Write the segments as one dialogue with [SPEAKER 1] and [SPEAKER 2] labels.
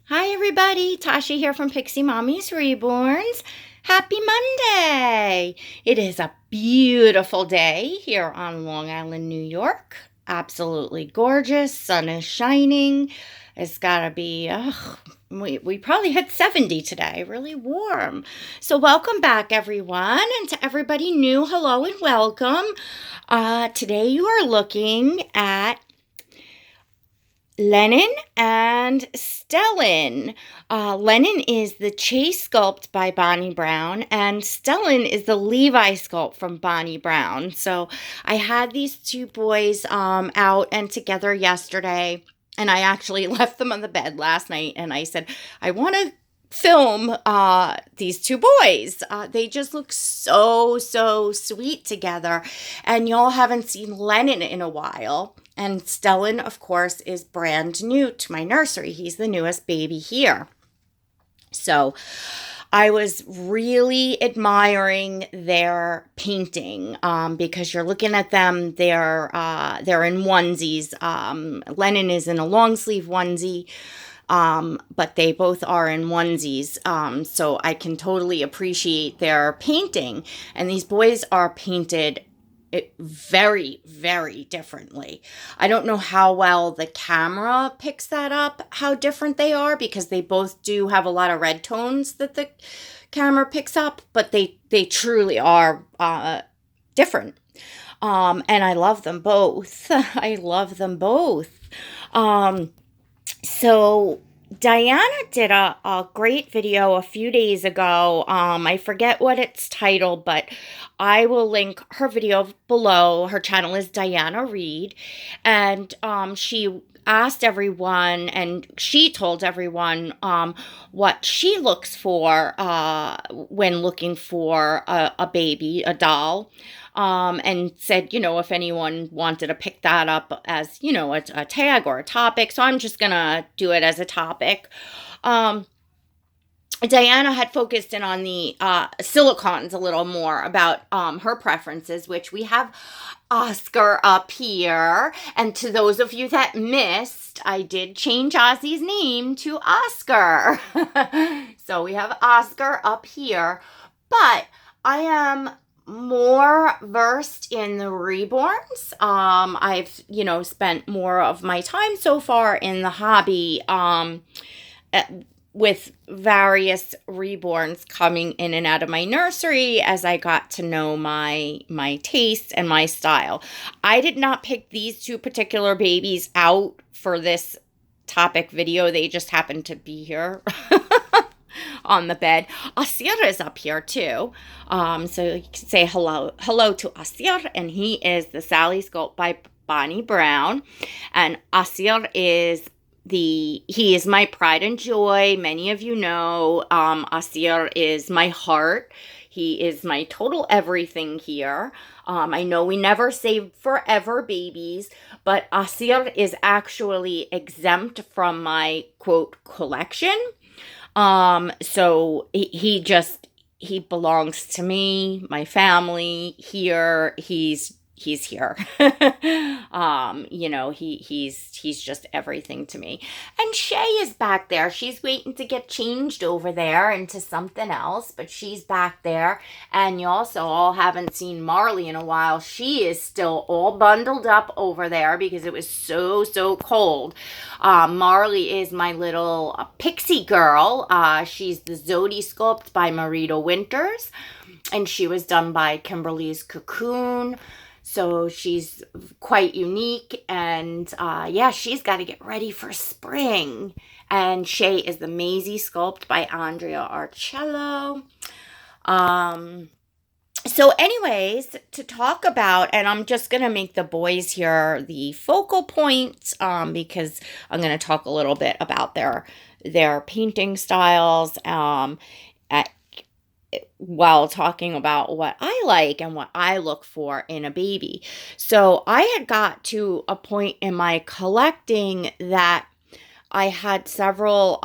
[SPEAKER 1] Hi, everybody. Tasha here from Pixie Mommy's Reborns. Happy Monday. It is a beautiful day here on Long Island, New York. Absolutely gorgeous. Sun is shining. It's got to be, we probably hit 70 today. Really warm. So welcome back, everyone. And to everybody new, hello and welcome. Today you are looking at Lennon and Stellan. Lennon is the Chase sculpt by Bonnie Brown, and Stellan is the Levi sculpt from Bonnie Brown. So I had these two boys out and together yesterday, and I actually left them on the bed last night, and I said, I want to film these two boys. They just look so sweet together, and y'all haven't seen Lennon in a while. And Stellan, of course, is brand new to my nursery. He's the newest baby here. So I was really admiring their painting because you're looking at them. They're in onesies. Lennon is in a long sleeve onesie. But they both are in onesies, so I can totally appreciate their painting. And these boys are painted very, very differently. I don't know how well the camera picks that up, how different they are, because they both do have a lot of red tones that the camera picks up, but they truly are different. And I love them both. I love them both. So Diana did a great video a few days ago. I forget what it's titled, but I will link her video below. Her channel is Diana Reed. And she asked everyone, and she told everyone what she looks for when looking for a baby, a doll. And said, if anyone wanted to pick that up as, a tag or a topic. So I'm just going to do it as a topic. Diana had focused in on the silicons a little more about her preferences, which we have Oscar up here. And to those of you that missed, I did change Ozzy's name to Oscar. So we have Oscar up here. But I am more versed in the Reborns. I've, spent more of my time so far in the hobby with various Reborns coming in and out of my nursery as I got to know my taste and my style. I did not pick these two particular babies out for this topic video. They just happened to be here. On the bed. Asir is up here too. So you can say hello to Asir, and he is the Sally sculpt by Bonnie Brown. And Asir is he is my pride and joy. Many of you know Asir is my heart. He is my total everything here. I know we never say forever babies, but Asir is actually exempt from my quote collection. So he belongs to me, my family here. He's here. He's just everything to me. And Shay is back there. She's waiting to get changed over there into something else, but she's back there. And you also all haven't seen Marley in a while. She is still all bundled up over there because it was so cold. Marley is my little pixie girl. She's the Zodi sculpt by Marita Winters, and she was done by Kimberly's Cocoon. So she's quite unique, and she's got to get ready for spring. And Shay is the Maisie sculpt by Andrea Arcello. So anyways, to talk about, and I'm just going to make the boys here the focal point because I'm going to talk a little bit about their painting styles while talking about what I like and what I look for in a baby. So I had got to a point in my collecting that I had several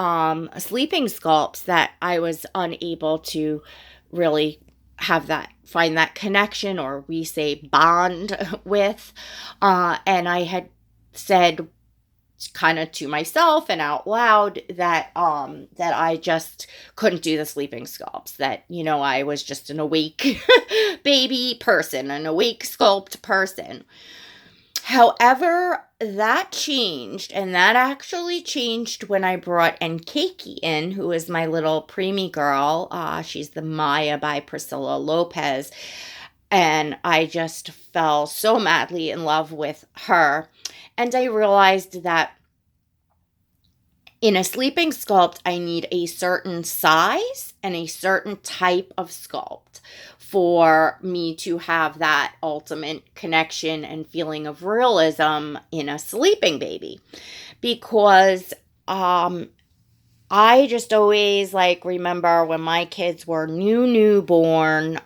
[SPEAKER 1] sleeping sculpts that I was unable to really find that connection, or we say bond with. And I had said, kind of to myself and out loud that I just couldn't do the sleeping sculpts, that I was just an awake baby person, an awake sculpt person. However, that changed, and that actually changed when I brought Nkeki in, who is my little preemie girl. She's the Maya by Priscilla Lopez, and I just fell so madly in love with her. And I realized that in a sleeping sculpt, I need a certain size and a certain type of sculpt for me to have that ultimate connection and feeling of realism in a sleeping baby. Because I just always remember when my kids were newborn,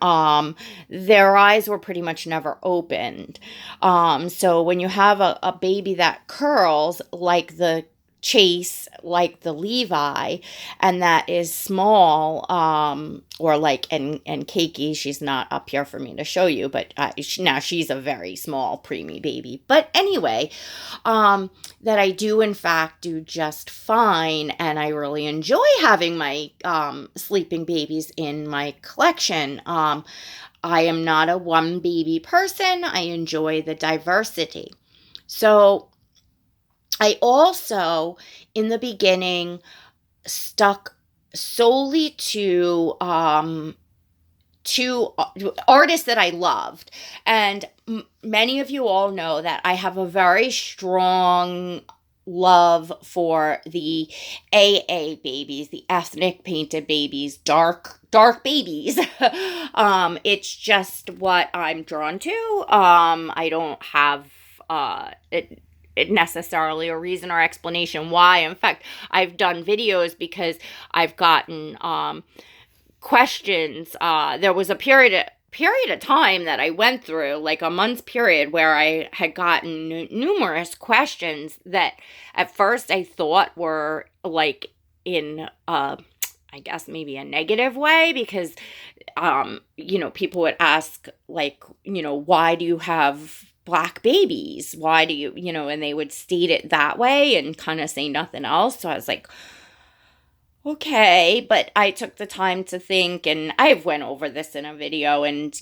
[SPEAKER 1] their eyes were pretty much never opened. So when you have a baby that curls like the Chase, like the Levi, and that is small, or and Keiki, she's not up here for me to show you, but now she's a very small preemie baby. But anyway, that I do in fact do just fine, and I really enjoy having my sleeping babies in my collection. I am not a one baby person. I enjoy the diversity. So I also, in the beginning, stuck solely to artists that I loved. And many of you all know that I have a very strong love for the AA babies, the ethnic painted babies, dark babies. It's just what I'm drawn to. I don't have it necessarily a reason or explanation why. In fact, I've done videos because I've gotten questions. There was a period of time that I went through, like a month's period, where I had gotten numerous questions that at first I thought were in I guess maybe a negative way, because people would ask why do you have Black babies? Why do you, and they would state it that way and kind of say nothing else. So I was like, okay, but I took the time to think, and I went over this in a video, and,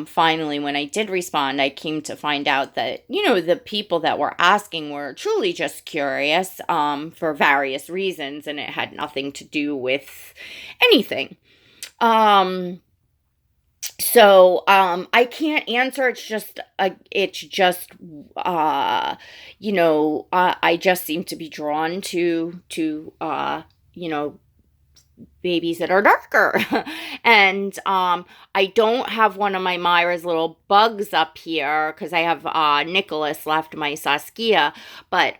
[SPEAKER 1] finally when I did respond, I came to find out that, the people that were asking were truly just curious, for various reasons, and it had nothing to do with anything. So, I can't answer. I just seem to be drawn to babies that are darker. And, I don't have one of my Myra's little bugs up here, because I have, Nicholas left, my Saskia, but,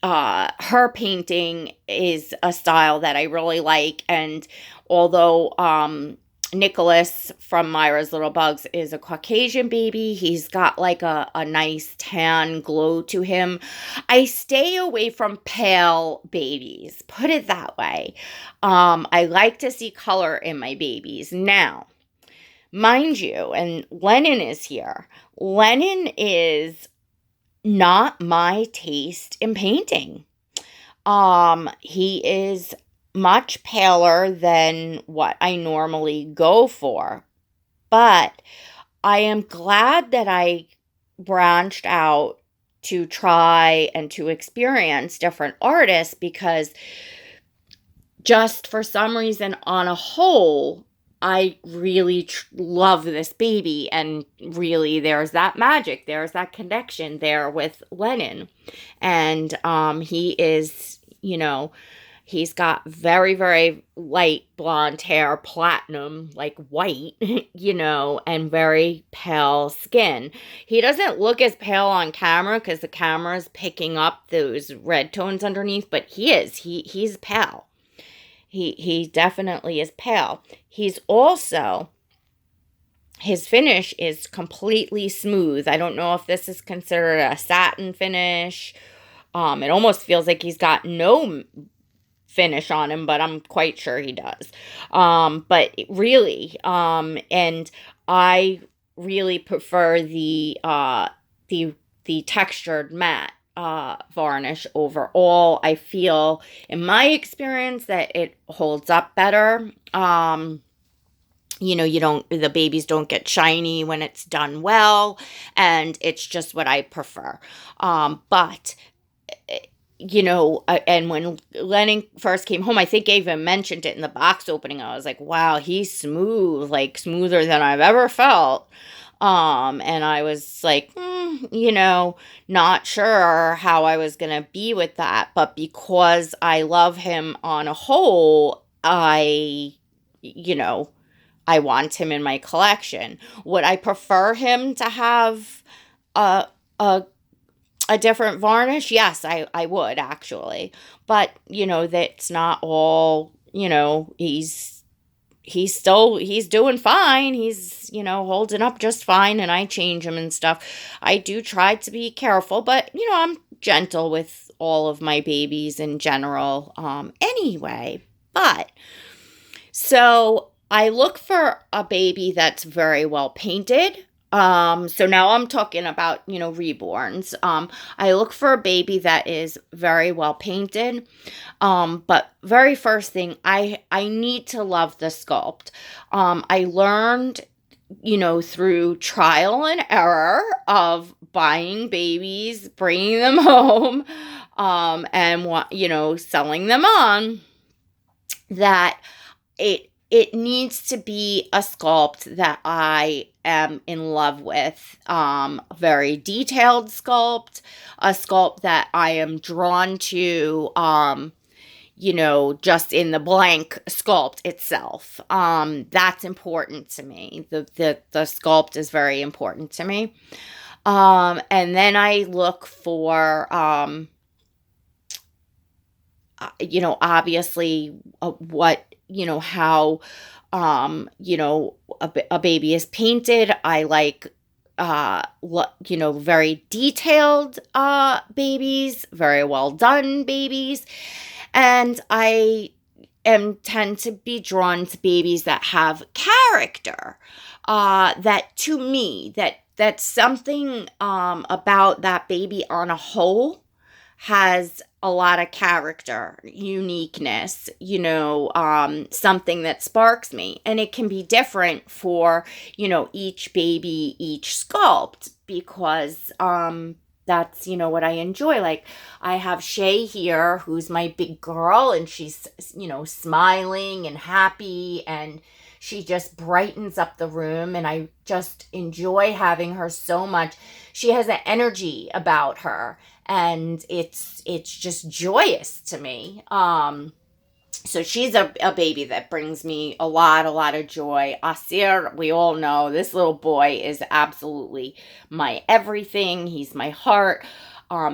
[SPEAKER 1] her painting is a style that I really like. And although, Nicholas from Myra's Little Bugs is a Caucasian baby, he's got a nice tan glow to him. I stay away from pale babies, put it that way. I like to see color in my babies. Now, mind you, and Lennon is here. Lennon is not my taste in painting. He is much paler than what I normally go for. But I am glad that I branched out to try and to experience different artists, because just for some reason, on a whole, I really love this baby, and really there's that magic, there's that connection there with Lennon. And he is, he's got very, very light blonde hair, platinum, like white, and very pale skin. He doesn't look as pale on camera because the camera's picking up those red tones underneath, but he's pale. He definitely is pale. He's also, his finish is completely smooth. I don't know if this is considered a satin finish. It almost feels like he's got no finish on him, but I'm quite sure he does. But really, and I really prefer the textured matte. varnish overall. I feel, in my experience, that it holds up better. The babies don't get shiny when it's done well, and it's just what I prefer. But and when Lennon first came home, I think I even mentioned it in the box opening. I was like, wow, he's smooth, like smoother than I've ever felt. And I was like, not sure how I was going to be with that. But because I love him on a whole, you know, I want him in my collection. Would I prefer him to have a, a a different varnish? Yes, I would actually. But, that's not all, he's doing fine. He's, holding up just fine, and I change him and stuff. I do try to be careful, but, I'm gentle with all of my babies in general anyway. But so I look for a baby that's very well painted. So now I'm talking about, reborns. I look for a baby that is very well painted. But very first thing, I need to love the sculpt. I learned, through trial and error of buying babies, bringing them home, and selling them on, that it needs to be a sculpt that I am in love with. Very detailed sculpt, a sculpt that I am drawn to, just in the blank sculpt itself. That's important to me. The sculpt is very important to me. And then I look for, obviously, what, how, a baby is painted. I like, very detailed, babies, very well done babies. And I tend to be drawn to babies that have character, that to me, that's something, about that baby on a whole has a lot of character, uniqueness, something that sparks me. And it can be different for, each baby, each sculpt, because that's, what I enjoy. Like, I have Shay here, who's my big girl, and she's, smiling and happy, and she just brightens up the room, and I just enjoy having her so much. She has an energy about her, and it's just joyous to me. So she's a baby that brings me a lot of joy. Asir, we all know this little boy is absolutely my everything. He's my heart.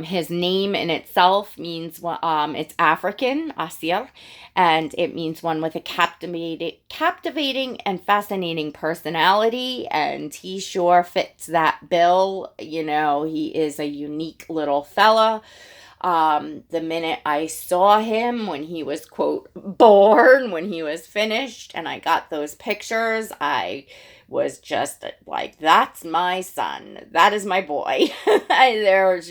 [SPEAKER 1] His name in itself means, it's African, Asir, and it means one with a captivating and fascinating personality, and he sure fits that bill. He is a unique little fella. The minute I saw him when he was, quote, born, when he was finished, and I got those pictures, I was just like, that's my son. That is my boy. That was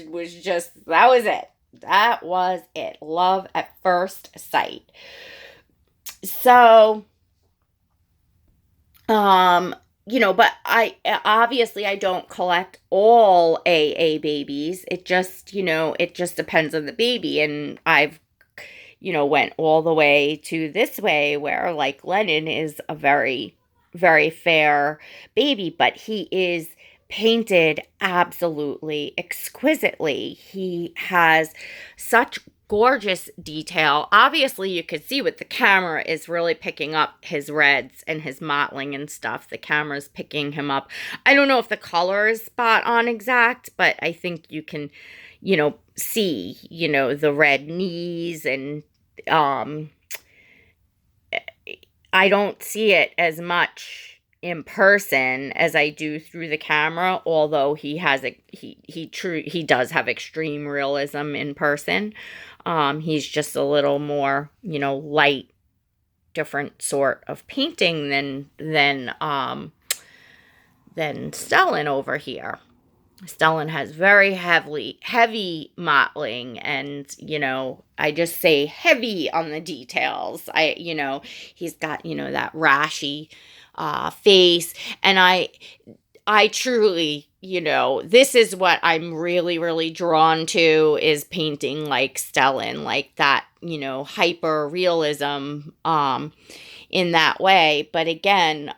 [SPEAKER 1] it. That was it. Love at first sight. So, but I don't collect all AA babies. It just depends on the baby. And I've, went all the way to this way, where, like, Lennon is a very, very fair baby, but he is painted absolutely exquisitely. He has such gorgeous detail. Obviously, you could see what the camera is really picking up his reds and his mottling and stuff. The camera's picking him up. I don't know if the color is spot on exact, but I think you can, see, the red knees, and I don't see it as much in person as I do through the camera, although he does have extreme realism in person. He's just a little more, light, different sort of painting than Stellan over here. Stellan has very heavy mottling, and, I just say heavy on the details. He's got, that rashy face, and I truly, this is what I'm really, really drawn to, is painting like Stellan, like that, hyper realism in that way. But again,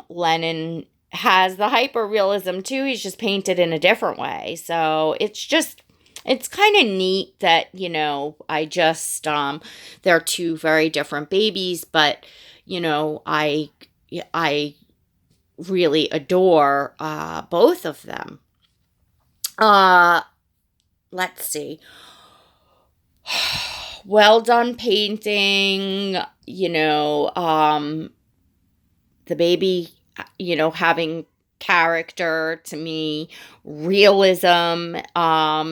[SPEAKER 1] Lennon has the hyper realism too. He's just painted in a different way. So it's kind of neat that, I just, they're two very different babies, but, I really adore both of them. Let's see. Well done painting, the baby, having character to me. Realism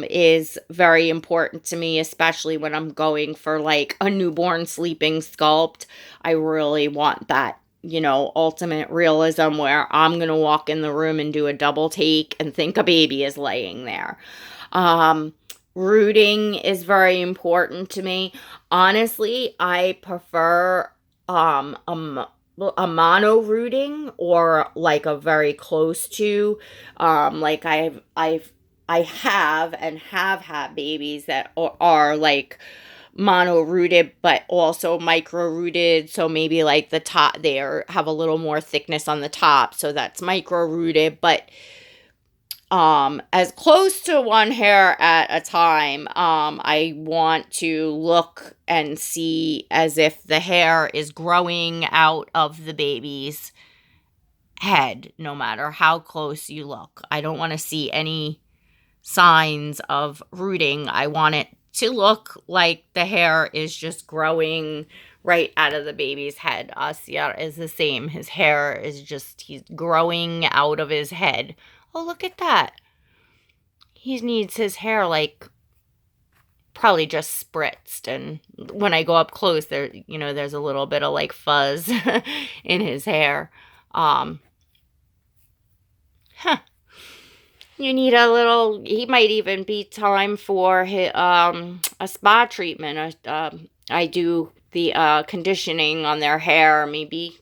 [SPEAKER 1] is very important to me, especially when I'm going for like a newborn sleeping sculpt. I really want that, ultimate realism where I'm going to walk in the room and do a double take and think a baby is laying there. Rooting is very important to me. Honestly, I prefer a mono rooting, or like a very close to, like I have and have had babies that are like mono rooted but also micro rooted, so maybe like the top, they have a little more thickness on the top, so that's micro rooted, but as close to one hair at a time. I want to look and see as if the hair is growing out of the baby's head, no matter how close you look. I don't want to see any signs of rooting. I want it to look like the hair is just growing right out of the baby's head. Asia is the same. His hair is just, he's growing out of his head. Oh, look at that. He needs his hair like probably just spritzed, and when I go up close there, there's a little bit of like fuzz in his hair. Huh. You need he might even be time for a spa treatment. I do the conditioning on their hair maybe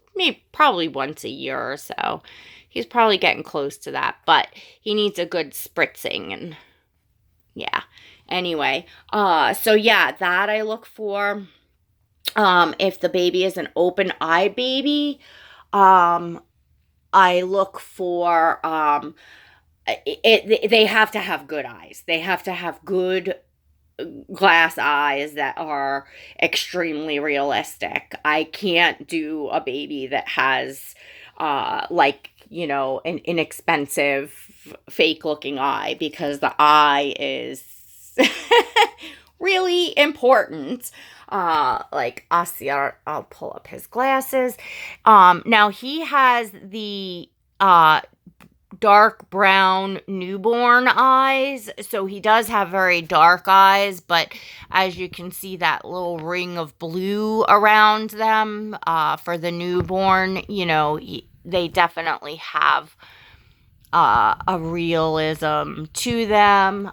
[SPEAKER 1] probably once a year or so. He's probably getting close to that, but he needs a good spritzing, and yeah. Anyway, so yeah, that I look for. If the baby is an open eye baby, I look for, they have to have good eyes. They have to have good glass eyes that are extremely realistic. I can't do a baby that has, an inexpensive fake looking eye, because the eye is really important. I'll pull up his glasses. Now he has the dark brown newborn eyes, so he does have very dark eyes, but as you can see, that little ring of blue around them for the newborn, they definitely have a realism to them.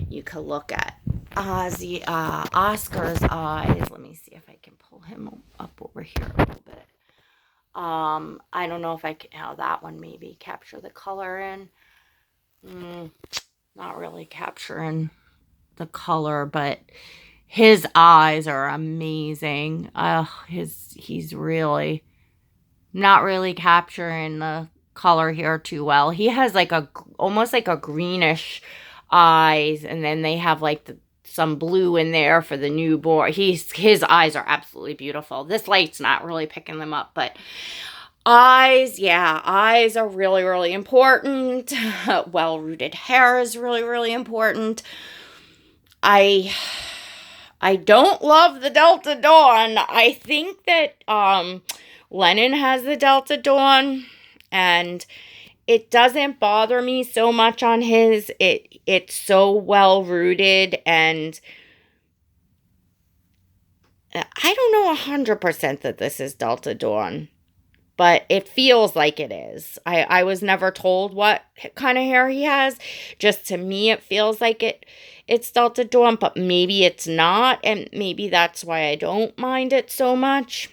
[SPEAKER 1] You could look at Oscar's eyes. Let me see if I can pull him up over here a little bit. I don't know if I can, how that one maybe capture the color in. Not really capturing the color, but his eyes are amazing. He's really not really capturing the color here too well. He has like almost like a greenish eyes, and then they have like some blue in there for the newborn. His eyes are absolutely beautiful. This light's not really picking them up, but eyes are really, really important. Well-rooted hair is really, really important. I don't love the Delta Dawn. I think that Lennon has the Delta Dawn, and it doesn't bother me so much on his. It's so well rooted, and I don't know 100% that this is Delta Dawn. but it feels like it is. I was never told what kind of hair he has. Just to me, it feels like it's Delta Dawn, but maybe it's not, and maybe that's why I don't mind it so much.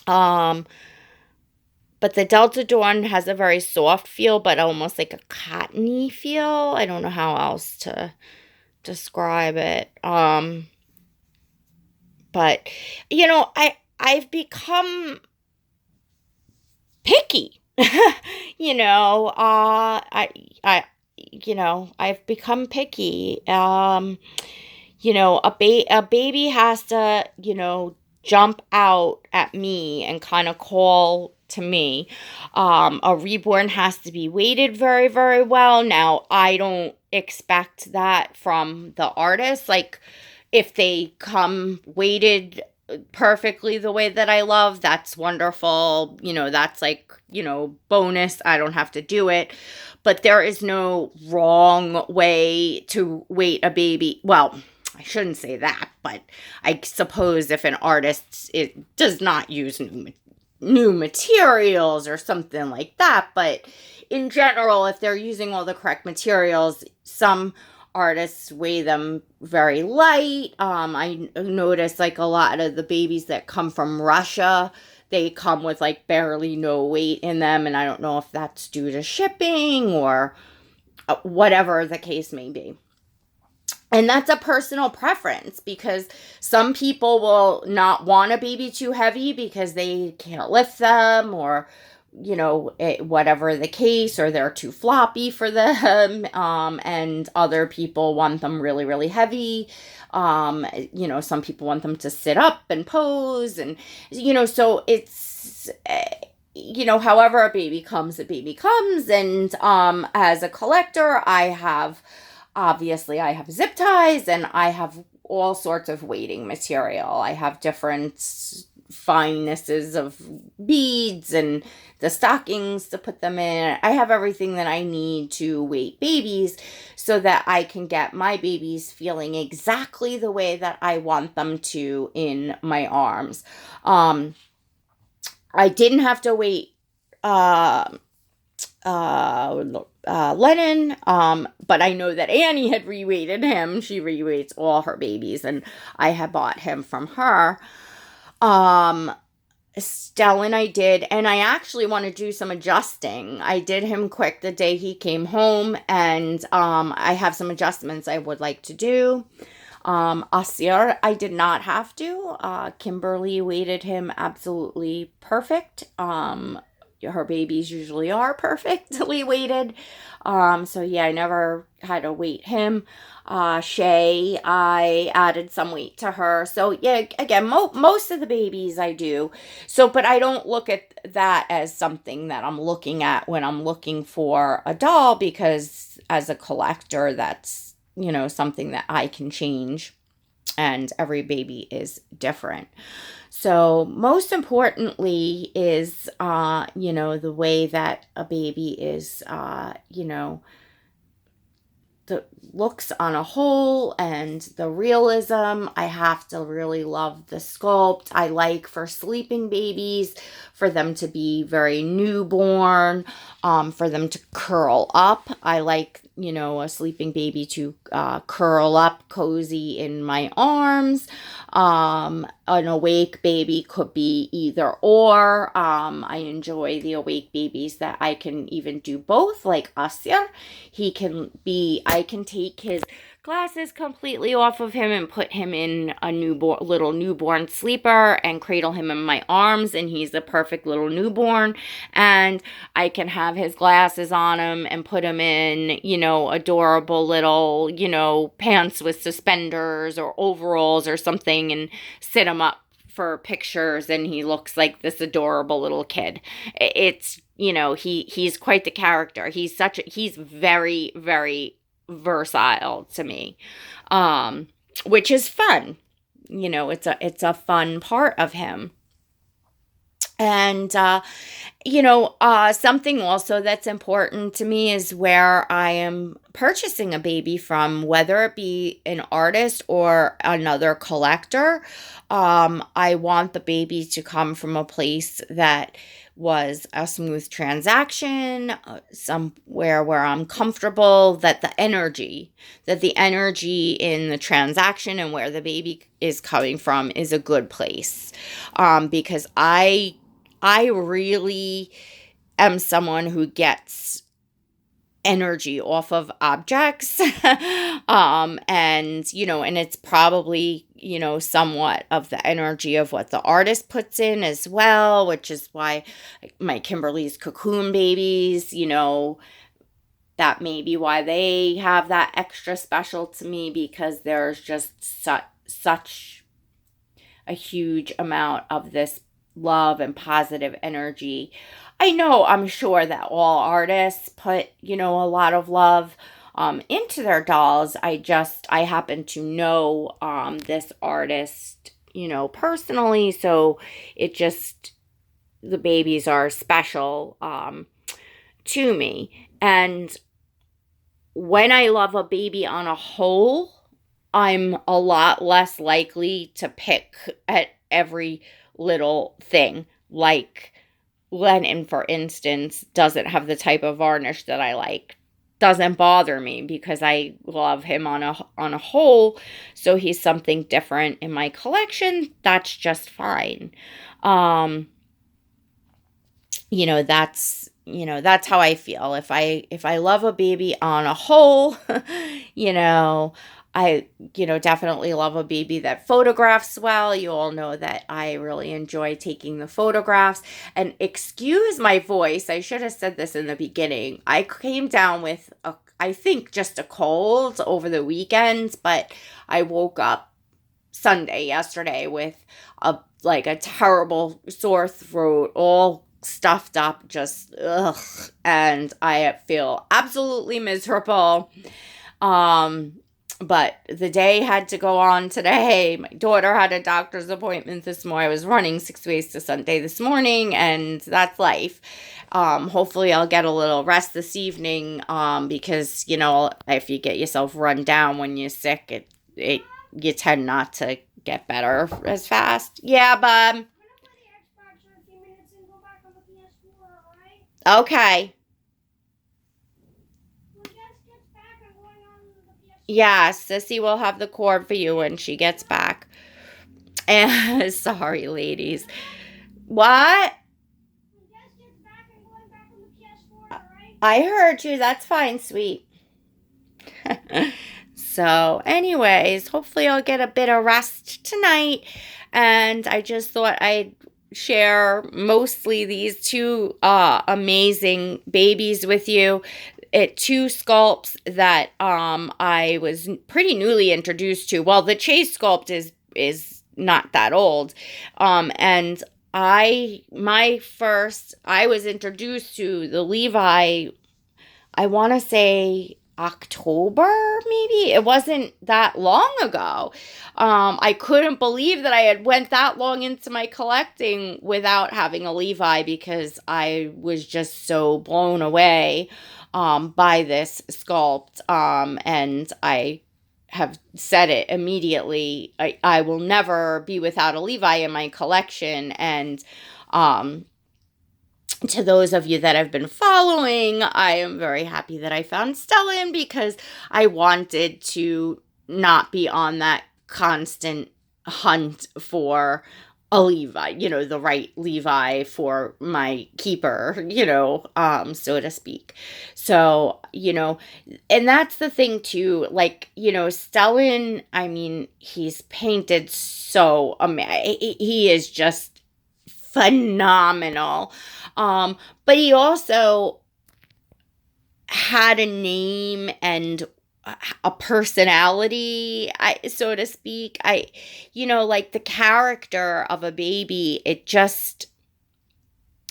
[SPEAKER 1] Um, but the Delta Dawn has a very soft feel, but almost like a cottony feel. I don't know how else to describe it. But I've become picky. I I've become picky. A baby has to, jump out at me and kind of call to me. A reborn has to be weighted very, very well. Now, I don't expect that from the artist. Like, if they come weighted perfectly the way that I love, that's wonderful. That's like, bonus. I don't have to do it. But there is no wrong way to weight a baby. Well, I shouldn't say that, but I suppose if an artist does not use new materials or something like that, but in general, if they're using all the correct materials, some artists weigh them very light. I notice like a lot of the babies that come from Russia, they come with like barely no weight in them, and I don't know if that's due to shipping or whatever the case may be. And that's a personal preference, because some people will not want a baby too heavy because they can't lift them, or whatever the case, or they're too floppy for them. And other people want them really, really heavy. Some people want them to sit up and pose, and so it's however a baby comes. And as a collector, I have zip ties, and I have all sorts of weighting material. I have different finenesses of beads and the stockings to put them in. I have everything that I need to weight babies so that I can get my babies feeling exactly the way that I want them to in my arms. I didn't have to weight Lennon, but I know that Annie had reweighted him. She reweights all her babies, and I had bought him from her. Stellan I did, and I actually want to do some adjusting. I did him quick the day he came home, and I have some adjustments I would like to do. Asir, I did not have to. Kimberly weighted him absolutely perfect. Her babies usually are perfectly weighted. So yeah, I never had to weight him. Shay, I added some weight to her. So yeah, again, most of the babies I do. So, but I don't look at that as something that I'm looking at when I'm looking for a doll, because as a collector, that's, something that I can change, and every baby is different. So most importantly is, the way that a baby is, the looks on a whole, and the realism. I have to really love the sculpt. I like for sleeping babies for them to be very newborn, for them to curl up. I like, a sleeping baby to curl up cozy in my arms. An awake baby could be either or. I enjoy the awake babies that I can even do both, like Asya. I can take his glasses completely off of him and put him in a little newborn sleeper and cradle him in my arms, and he's a perfect little newborn. And I can have his glasses on him and put him in, adorable little, pants with suspenders or overalls or something, and sit him up for pictures, and he looks like this adorable little kid. It's, he's quite the character. He's very, very versatile to me, which is fun. It's a fun part of him. And something also that's important to me is where I am purchasing a baby from, whether it be an artist or another collector. I want the baby to come from a place that was a smooth transaction, somewhere where I'm comfortable, that the energy in the transaction and where the baby is coming from is a good place. Because I really am someone who gets energy off of objects. And it's probably, somewhat of the energy of what the artist puts in as well, which is why my Kimberly's cocoon babies, that may be why they have that extra special to me, because there's just such a huge amount of this love and positive energy. I'm sure that all artists put, a lot of love into their dolls. I happen to know this artist, personally. So the babies are special to me. And when I love a baby on a whole, I'm a lot less likely to pick at every little thing. Like Lennon, for instance, doesn't have the type of varnish that I like. Doesn't bother me because I love him on a whole. So he's something different in my collection. That's just fine. That's how I feel. If I love a baby on a whole, you know, I definitely love a baby that photographs well. You all know that I really enjoy taking the photographs. And excuse my voice, I should have said this in the beginning. I came down with I think just a cold over the weekend, but I woke up Sunday yesterday with a terrible sore throat, all stuffed up, just ugh, and I feel absolutely miserable. But the day had to go on today. My daughter had a doctor's appointment this morning. I was running 6 ways to Sunday this morning, and that's life. Hopefully I'll get a little rest this evening, because, if you get yourself run down when you're sick, you tend not to get better as fast. Yeah, bub. Okay. Yeah, Sissy will have the cord for you when she gets back. And sorry, ladies. What? I heard you. That's fine, sweet. So, anyways, hopefully I'll get a bit of rest tonight. And I just thought I'd share mostly these two amazing babies with you. Two sculpts that I was pretty newly introduced to. Well, the Chase sculpt is not that old. And I was introduced to the Levi, I want to say October, maybe. It wasn't that long ago. I couldn't believe that I had went that long into my collecting without having a Levi, because I was just so blown away by this sculpt. And I have said it immediately. I will never be without a Levi in my collection. And to those of you that have been following, I am very happy that I found Stellan, because I wanted to not be on that constant hunt for a Levi, the right Levi for my keeper, so to speak. So, and that's the thing too, Stellan, I mean, he's painted so amazing. He is just phenomenal. But he also had a name and a personality, so to speak. The character of a baby,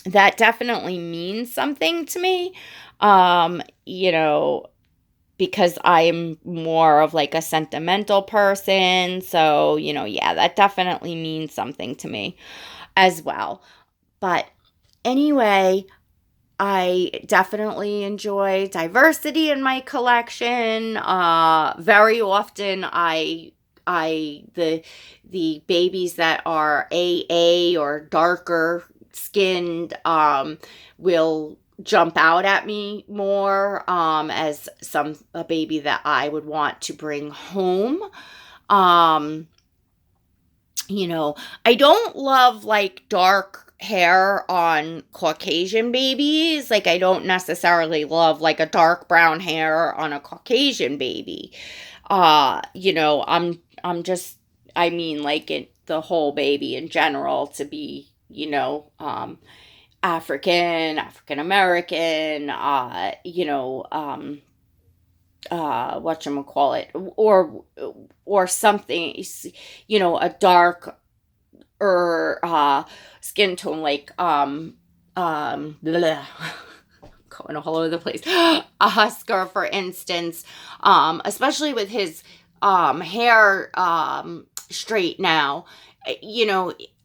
[SPEAKER 1] that definitely means something to me. Because I'm more of a sentimental person. So, yeah, that definitely means something to me as well. But anyway, I definitely enjoy diversity in my collection. Very often the babies that are AA or darker skinned will jump out at me more as a baby that I would want to bring home. Um, I don't love like dark hair on Caucasian babies. Like I don't necessarily love like a dark brown hair on a Caucasian baby. I'm just I mean like the whole baby in general to be, African American, whatchamacallit, or something, a dark or skin tone like bleh, going all over the place. A Husker, for instance, especially with his hair straight now.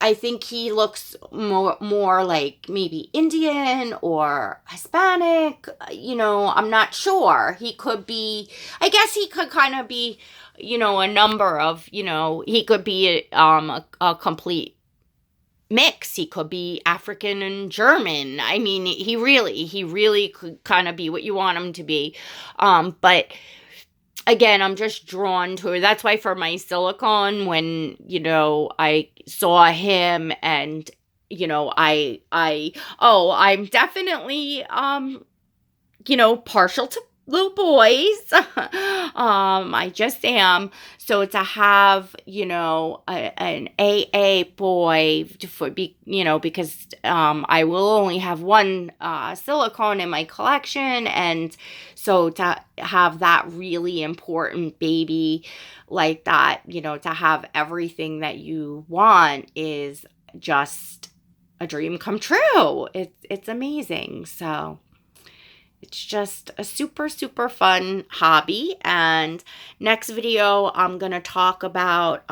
[SPEAKER 1] I think he looks more like maybe Indian or Hispanic. I'm not sure. He could be. I guess he could kind of be. A number of. He could be a complete mix. He could be African and German. I mean, he really could kind of be what you want him to be. But again, I'm just drawn to it. That's why for my silicone, when, I saw him and, I'm definitely, partial to little boys. I just am. So to have, an AA boy because I will only have one silicone in my collection, and so to have that really important baby like that, to have everything that you want is just a dream come true. It's amazing. So it's just a super, super fun hobby. And next video, I'm going to talk about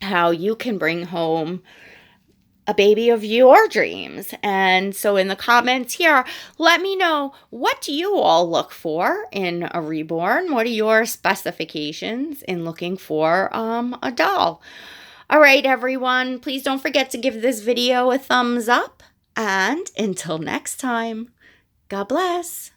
[SPEAKER 1] how you can bring home a baby of your dreams. And so in the comments here, let me know, what do you all look for in a reborn? What are your specifications in looking for a doll? All right, everyone, please don't forget to give this video a thumbs up. And until next time, God bless.